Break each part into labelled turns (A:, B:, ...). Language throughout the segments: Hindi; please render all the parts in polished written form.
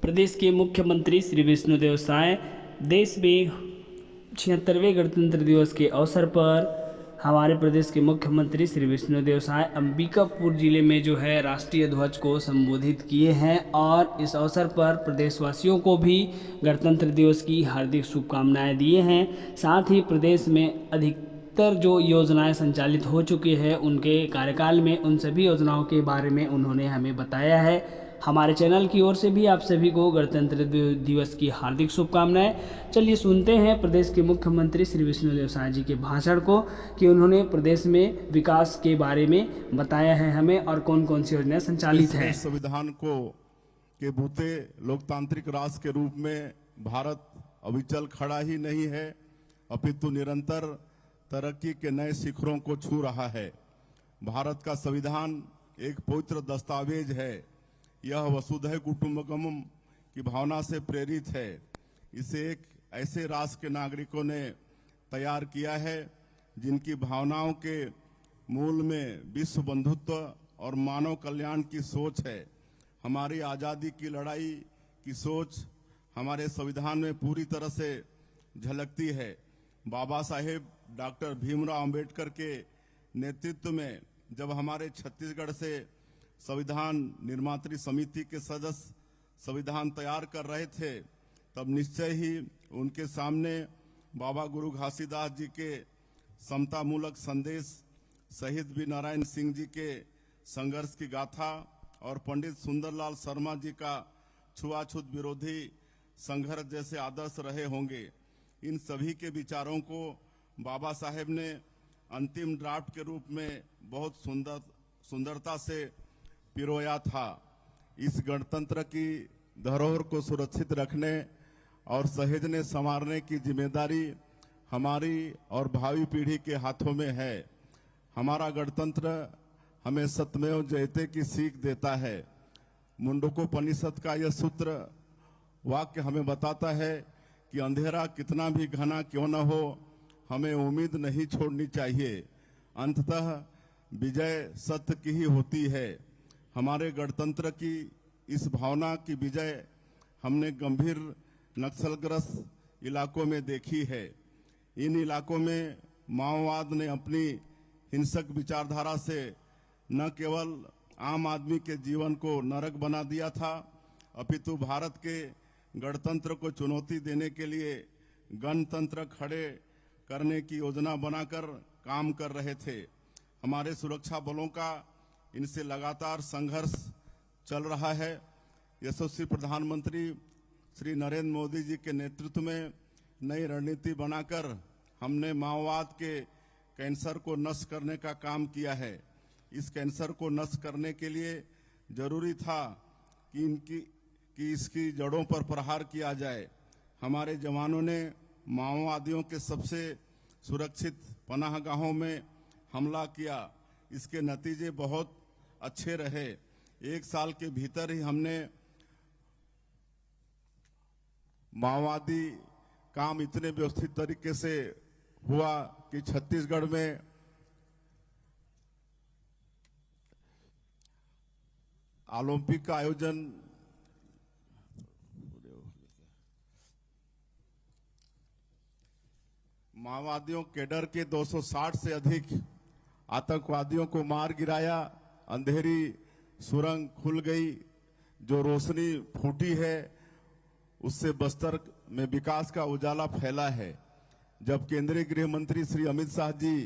A: प्रदेश के मुख्यमंत्री श्री विष्णुदेव साय देश में 76वें गणतंत्र दिवस के अवसर पर हमारे प्रदेश के मुख्यमंत्री श्री विष्णुदेव साय अंबिकापुर जिले में जो है राष्ट्रीय ध्वज को संबोधित किए हैं और इस अवसर पर प्रदेशवासियों को भी गणतंत्र दिवस की हार्दिक शुभकामनाएं दिए हैं। साथ ही प्रदेश में अधिकतर जो योजनाएं संचालित हो चुकी है उनके कार्यकाल में उन सभी योजनाओं के बारे में उन्होंने हमें बताया है। हमारे चैनल की ओर से भी आप सभी को गणतंत्र दिवस की हार्दिक शुभकामनाएं। चलिए सुनते हैं प्रदेश के मुख्यमंत्री श्री विष्णुदेव साय जी के भाषण को कि उन्होंने प्रदेश में विकास के बारे में बताया है हमें और कौन कौन सी योजनाएं संचालित हैं।
B: संविधान को के बूते लोकतांत्रिक राष्ट्र के रूप में भारत अविचल खड़ा ही नहीं है, अपितु निरंतर तरक्की के नए शिखरों को छू रहा है। भारत का संविधान एक पवित्र दस्तावेज है। यह वसुधैव कुटुंबकम की भावना से प्रेरित है। इसे एक ऐसे राष्ट्र के नागरिकों ने तैयार किया है जिनकी भावनाओं के मूल में विश्व बंधुत्व और मानव कल्याण की सोच है। हमारी आज़ादी की लड़ाई की सोच हमारे संविधान में पूरी तरह से झलकती है। बाबा साहेब डॉक्टर भीमराव अंबेडकर के नेतृत्व में जब हमारे छत्तीसगढ़ से संविधान निर्मात्री समिति के सदस्य संविधान तैयार कर रहे थे, तब निश्चय ही उनके सामने बाबा गुरु घासीदास जी के समतामूलक संदेश, शहीद वीर नारायण सिंह जी के संघर्ष की गाथा और पंडित सुंदरलाल शर्मा जी का छुआछूत विरोधी संघर्ष जैसे आदर्श रहे होंगे। इन सभी के विचारों को बाबा साहेब ने अंतिम ड्राफ्ट के रूप में बहुत सुंदरता से पिरोया था। इस गणतंत्र की धरोहर को सुरक्षित रखने और सहेजने संवारने की जिम्मेदारी हमारी और भावी पीढ़ी के हाथों में है। हमारा गणतंत्र हमें सत्यमेव जयते की सीख देता है। मुंडकोपनिषद का यह सूत्र वाक्य हमें बताता है कि अंधेरा कितना भी घना क्यों न हो, हमें उम्मीद नहीं छोड़नी चाहिए। अंततः विजय सत्य की ही होती है। हमारे गणतंत्र की इस भावना की विजय हमने गंभीर नक्सलग्रस्त इलाकों में देखी है। इन इलाकों में माओवाद ने अपनी हिंसक विचारधारा से न केवल आम आदमी के जीवन को नरक बना दिया था, अपितु भारत के गणतंत्र को चुनौती देने के लिए गणतंत्र खड़े करने की योजना बनाकर काम कर रहे थे। हमारे सुरक्षा बलों का इनसे लगातार संघर्ष चल रहा है। यशस्वी प्रधानमंत्री श्री नरेंद्र मोदी जी के नेतृत्व में नई रणनीति बनाकर हमने माओवाद के कैंसर को नष्ट करने का काम किया है। इस कैंसर को नष्ट करने के लिए जरूरी था कि इसकी जड़ों पर प्रहार किया जाए। हमारे जवानों ने माओवादियों के सबसे सुरक्षित पनाहगाहों में हमला किया। इसके नतीजे बहुत अच्छे रहे। एक साल के भीतर ही हमने माओवादी काम इतने व्यवस्थित तरीके से हुआ कि छत्तीसगढ़ में ओलंपिक का आयोजन माओवादियों के डर के 260 से अधिक आतंकवादियों को मार गिराया। अंधेरी सुरंग खुल गई। जो रोशनी फूटी है उससे बस्तर में विकास का उजाला फैला है। जब केंद्रीय गृह मंत्री श्री अमित शाह जी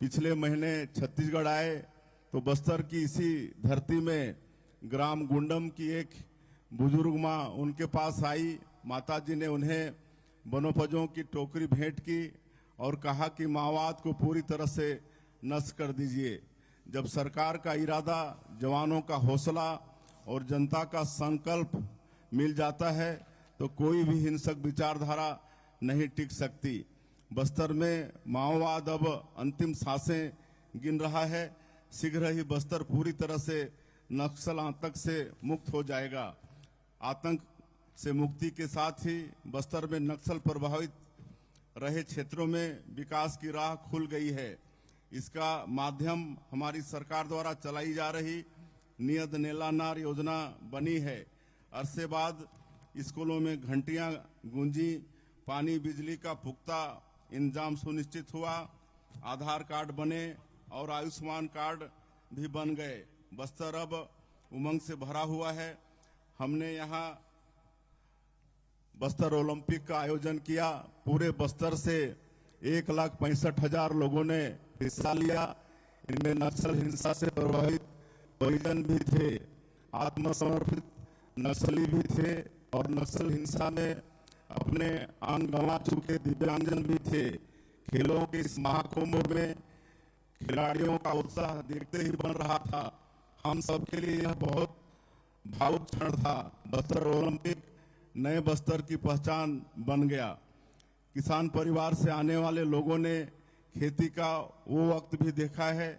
B: पिछले महीने छत्तीसगढ़ आए तो बस्तर की इसी धरती में ग्राम गुंडम की एक बुजुर्ग माँ उनके पास आई। माताजी ने उन्हें वनोपजों की टोकरी भेंट की और कहा कि माओवाद को पूरी तरह से नष्ट कर दीजिए। जब सरकार का इरादा, जवानों का हौसला और जनता का संकल्प मिल जाता है तो कोई भी हिंसक विचारधारा नहीं टिक सकती। बस्तर में माओवाद अब अंतिम सांसें गिन रहा है। शीघ्र ही बस्तर पूरी तरह से नक्सल आतंक से मुक्त हो जाएगा। आतंक से मुक्ति के साथ ही बस्तर में नक्सल प्रभावित रहे क्षेत्रों में विकास की राह खुल गई है। इसका माध्यम हमारी सरकार द्वारा चलाई जा रही नियत नेलानार योजना बनी है। अरसे बाद स्कूलों में घंटियां गूंजी, पानी बिजली का पुख्ता इंतजाम सुनिश्चित हुआ, आधार कार्ड बने और आयुष्मान कार्ड भी बन गए। बस्तर अब उमंग से भरा हुआ है। हमने यहाँ बस्तर ओलंपिक का आयोजन किया। पूरे बस्तर से 1,65,000 लोगों ने हिस्सा लिया। इनमें नक्सल हिंसा से प्रभावित परिजन भी थे, आत्मसमर्पित नक्सली भी थे और नक्सल हिंसा में अपने अंग गंवा चुके दिव्यांगजन भी थे। खेलों के इस महाकुंभ में खिलाड़ियों का उत्साह देखते ही बन रहा था। हम सबके लिए यह बहुत भावुक क्षण था। बस्तर ओलंपिक नए बस्तर की पहचान बन गया। किसान परिवार से आने वाले लोगों ने खेती का वो वक्त भी देखा है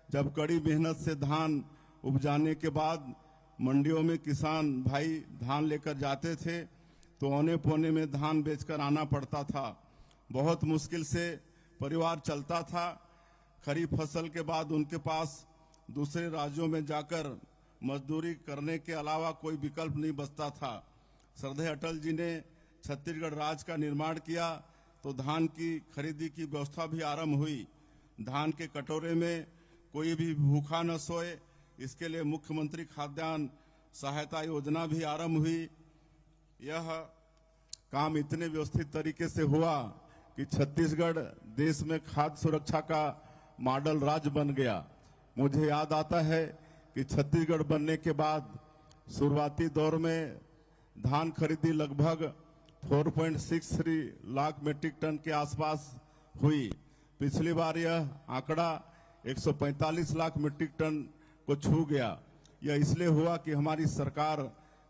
B: जब कड़ी मेहनत से धान उपजाने के बाद मंडियों में किसान भाई धान लेकर जाते थे तो औने पौने में धान बेचकर आना पड़ता था। बहुत मुश्किल से परिवार चलता था। खरीफ फसल के बाद उनके पास दूसरे राज्यों में जाकर मजदूरी करने के अलावा कोई विकल्प नहीं बचता था। श्रद्धेय अटल जी ने छत्तीसगढ़ राज्य का निर्माण किया तो धान की खरीदी की व्यवस्था भी आरंभ हुई। धान के कटोरे में कोई भी भूखा न सोए, इसके लिए मुख्यमंत्री खाद्यान्न सहायता योजना भी आरंभ हुई। यह काम इतने व्यवस्थित तरीके से हुआ कि छत्तीसगढ़ देश में खाद्य सुरक्षा का मॉडल राज्य बन गया। मुझे याद आता है कि छत्तीसगढ़ बनने के बाद शुरुआती दौर में धान खरीदी लगभग 4.63 लाख मीट्रिक टन के आसपास हुई। पिछली बार यह आंकड़ा 145 लाख मीट्रिक टन को छू गया। यह इसलिए हुआ कि हमारी सरकार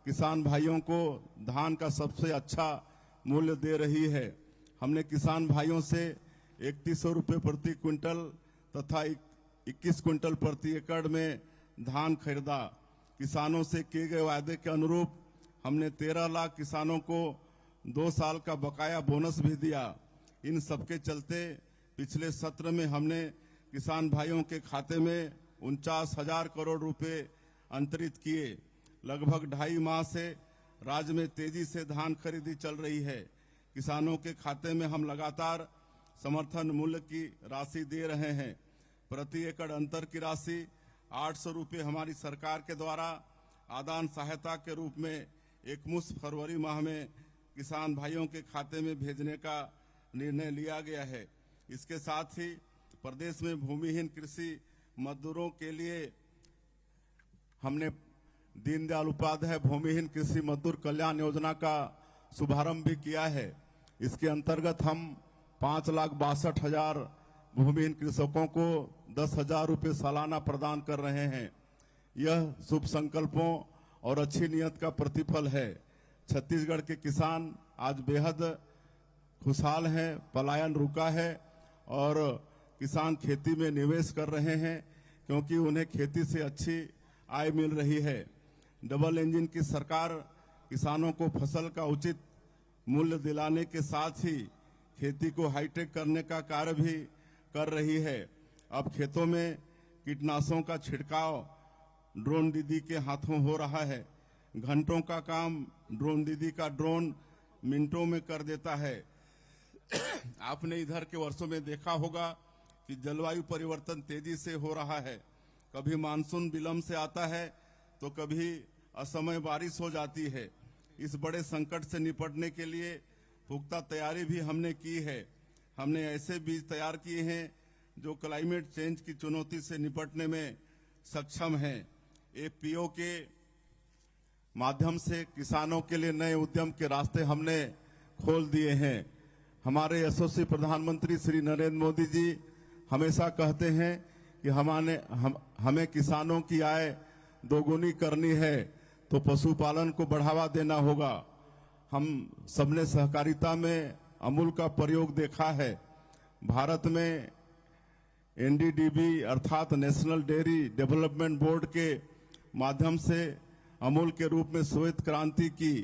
B: किसान भाइयों को धान का सबसे अच्छा मूल्य दे रही है। हमने किसान भाइयों से 3100 रुपये प्रति क्विंटल तथा 21 क्विंटल प्रति एकड़ में धान खरीदा। किसानों से किए गए वायदे के अनुरूप हमने 13 लाख किसानों को 2 साल का बकाया बोनस भी दिया। इन सबके चलते पिछले सत्र में हमने किसान भाइयों के खाते में 49,000 करोड़ रुपए अंतरित किए। लगभग 2.5 माह से राज्य में तेजी से धान खरीदी चल रही है। किसानों के खाते में हम लगातार समर्थन मूल्य की राशि दे रहे हैं। प्रति एकड़ अंतर की राशि 800 रुपये हमारी सरकार के द्वारा आदान सहायता के रूप में एकमुश्त फरवरी माह में किसान भाइयों के खाते में भेजने का निर्णय लिया गया है। इसके साथ ही प्रदेश में भूमिहीन कृषि मजदूरों के लिए हमने दीनदयाल उपाध्याय भूमिहीन कृषि मजदूर कल्याण योजना का शुभारंभ भी किया है। इसके अंतर्गत हम 5,62,000 भूमिहीन कृषकों को 10,000 रुपये सालाना प्रदान कर रहे हैं। यह शुभ संकल्पों और अच्छी नियत का प्रतिफल है। छत्तीसगढ़ के किसान आज बेहद खुशहाल हैं, पलायन रुका है और किसान खेती में निवेश कर रहे हैं क्योंकि उन्हें खेती से अच्छी आय मिल रही है। डबल इंजन की सरकार किसानों को फसल का उचित मूल्य दिलाने के साथ ही खेती को हाईटेक करने का कार्य भी कर रही है। अब खेतों में कीटनाशकों का छिड़काव ड्रोन दीदी के हाथों हो रहा है। घंटों का काम ड्रोन दीदी का ड्रोन मिनटों में कर देता है। आपने इधर के वर्षों में देखा होगा कि जलवायु परिवर्तन तेजी से हो रहा है। कभी मानसून विलंब से आता है तो कभी असमय बारिश हो जाती है। इस बड़े संकट से निपटने के लिए पुख्ता तैयारी भी हमने की है। हमने ऐसे बीज तैयार किए हैं जो क्लाइमेट चेंज की चुनौती से निपटने में सक्षम हैं। एफपीओ के माध्यम से किसानों के लिए नए उद्यम के रास्ते हमने खोल दिए हैं। हमारे यशस्वी प्रधानमंत्री श्री नरेंद्र मोदी जी हमेशा कहते हैं कि हमें किसानों की आय दोगुनी करनी है तो पशुपालन को बढ़ावा देना होगा। हम सबने सहकारिता में अमूल का प्रयोग देखा है। भारत में एनडीडीबी अर्थात नेशनल डेयरी डेवलपमेंट बोर्ड के माध्यम से अमूल के रूप में श्वेत क्रांति की,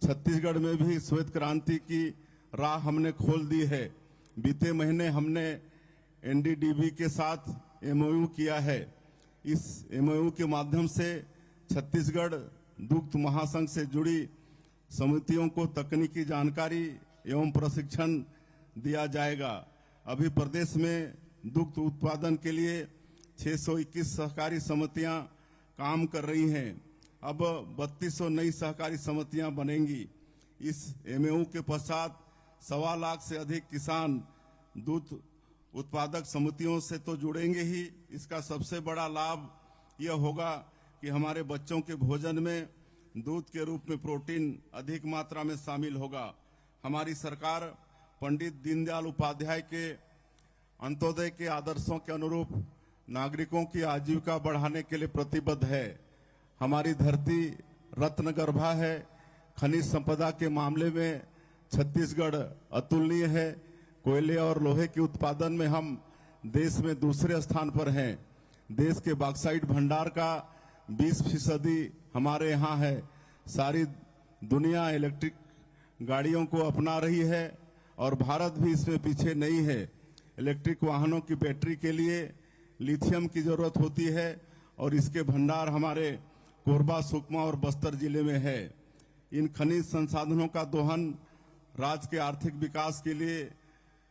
B: छत्तीसगढ़ में भी श्वेत क्रांति की राह हमने खोल दी है। बीते महीने हमने एनडीडीबी के साथ एमओयू किया है। इस एमओयू के माध्यम से छत्तीसगढ़ दुग्ध महासंघ से जुड़ी समितियों को तकनीकी जानकारी एवं प्रशिक्षण दिया जाएगा। अभी प्रदेश में दुग्ध उत्पादन के लिए 621 सहकारी समितियां काम कर रही हैं। अब 3200 नई सहकारी समितियां बनेंगी। इस एमओयू के पश्चात 1.25 लाख से अधिक किसान दूध उत्पादक समितियों से तो जुड़ेंगे ही। इसका सबसे बड़ा लाभ यह होगा कि हमारे बच्चों के भोजन में दूध के रूप में प्रोटीन अधिक मात्रा में शामिल होगा। हमारी सरकार पंडित दीनदयाल उपाध्याय के अंत्योदय के आदर्शों के अनुरूप नागरिकों की आजीविका बढ़ाने के लिए प्रतिबद्ध है। हमारी धरती रत्नगर्भा है। खनिज संपदा के मामले में छत्तीसगढ़ अतुलनीय है। कोयले और लोहे के उत्पादन में हम देश में दूसरे स्थान पर हैं। देश के बॉक्साइट भंडार का 20% हमारे यहाँ है। सारी दुनिया इलेक्ट्रिक गाड़ियों को अपना रही है और भारत भी इसमें पीछे नहीं है। इलेक्ट्रिक वाहनों की बैटरी के लिए लिथियम की जरूरत होती है और इसके भंडार हमारे कोरबा, सुकमा और बस्तर जिले में है। इन खनिज संसाधनों का दोहन राज्य के आर्थिक विकास के लिए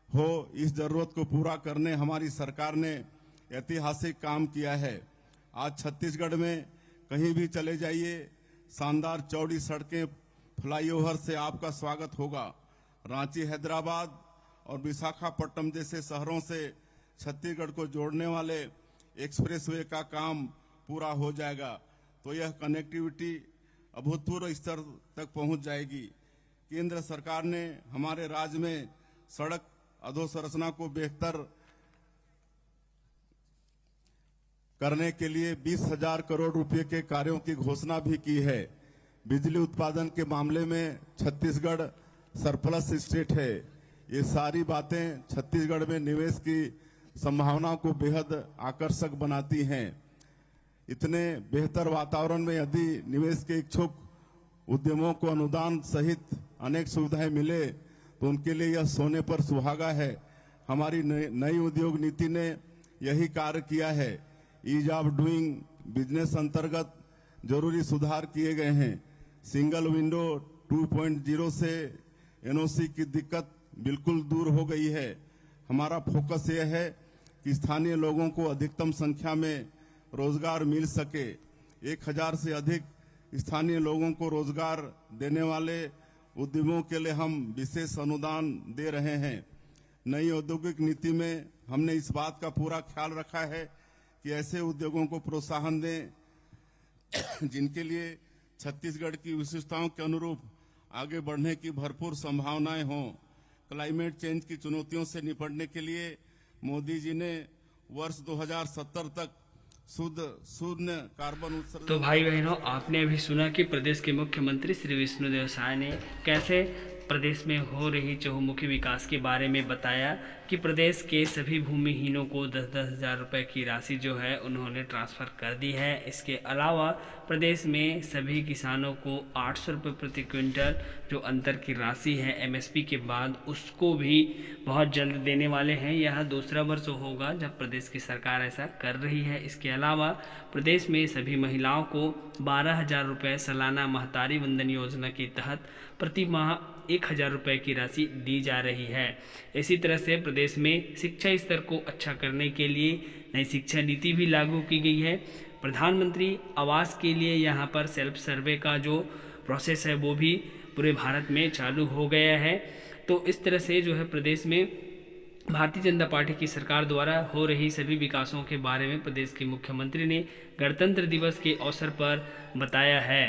B: हो, इस जरूरत को पूरा करने हमारी सरकार ने ऐतिहासिक काम किया है। आज छत्तीसगढ़ में कहीं भी चले जाइए, शानदार चौड़ी सड़कें, फ्लाईओवर से आपका स्वागत होगा। रांची, हैदराबाद और विशाखापट्टनम जैसे शहरों से छत्तीसगढ़ को जोड़ने वाले एक्सप्रेसवे का काम पूरा हो जाएगा तो यह कनेक्टिविटी अभूतपूर्व स्तर तक पहुंच जाएगी। केंद्र सरकार ने हमारे राज्य में सड़क अधोसंरचना को बेहतर करने के लिए 20,000 करोड़ रुपए के कार्यों की घोषणा भी की है। बिजली उत्पादन के मामले में छत्तीसगढ़ सरप्लस स्टेट है। ये सारी बातें छत्तीसगढ़ में निवेश की संभावनाओं को बेहद आकर्षक बनाती हैं। इतने बेहतर वातावरण में यदि निवेश के इच्छुक उद्यमों को अनुदान सहित अनेक सुविधाएं मिले तो उनके लिए यह सोने पर सुहागा है। हमारी नई उद्योग नीति ने यही कार्य किया है। ईज ऑफ डूइंग बिजनेस अंतर्गत जरूरी सुधार किए गए हैं। सिंगल विंडो 2.0 से एनओसी की दिक्कत बिल्कुल दूर हो गई है। हमारा फोकस यह है कि स्थानीय लोगों को अधिकतम संख्या में रोजगार मिल सके। 1000 से अधिक स्थानीय लोगों को रोजगार देने वाले उद्यमों के लिए हम विशेष अनुदान दे रहे हैं। नई औद्योगिक नीति में हमने इस बात का पूरा ख्याल रखा है कि ऐसे उद्योगों को प्रोत्साहन दें जिनके लिए छत्तीसगढ़ की विशेषताओं के अनुरूप आगे बढ़ने की भरपूर संभावनाएं हों। क्लाइमेट चेंज की चुनौतियों से निपटने के लिए मोदी जी ने वर्ष 2070 तक शून्य कार्बन उत्सर्जन।
A: तो भाई बहनों, आपने अभी सुना कि प्रदेश के मुख्यमंत्री श्री विष्णुदेव साय ने कैसे प्रदेश में हो रही चहुमुखी विकास के बारे में बताया कि प्रदेश के सभी भूमिहीनों को 10-10 हज़ार रुपये की राशि जो है उन्होंने ट्रांसफ़र कर दी है। इसके अलावा प्रदेश में सभी किसानों को 800 रुपये प्रति क्विंटल जो अंतर की राशि है एमएसपी के बाद, उसको भी बहुत जल्द देने वाले हैं। यह दूसरा वर्ष होगा जब प्रदेश की सरकार ऐसा कर रही है। इसके अलावा प्रदेश में सभी महिलाओं को 12,000 रुपये सालाना महतारी वंदन योजना के तहत प्रति माह 1,000 रुपये की राशि दी जा रही है। इसी तरह से प्रदेश में शिक्षा स्तर को अच्छा करने के लिए नई शिक्षा नीति भी लागू की गई है। प्रधानमंत्री आवास के लिए यहाँ पर सेल्फ सर्वे का जो प्रोसेस है वो भी पूरे भारत में चालू हो गया है। तो इस तरह से जो है प्रदेश में भारतीय जनता पार्टी की सरकार द्वारा हो रही सभी विकासों के बारे में प्रदेश के मुख्यमंत्री ने गणतंत्र दिवस के अवसर पर बताया है।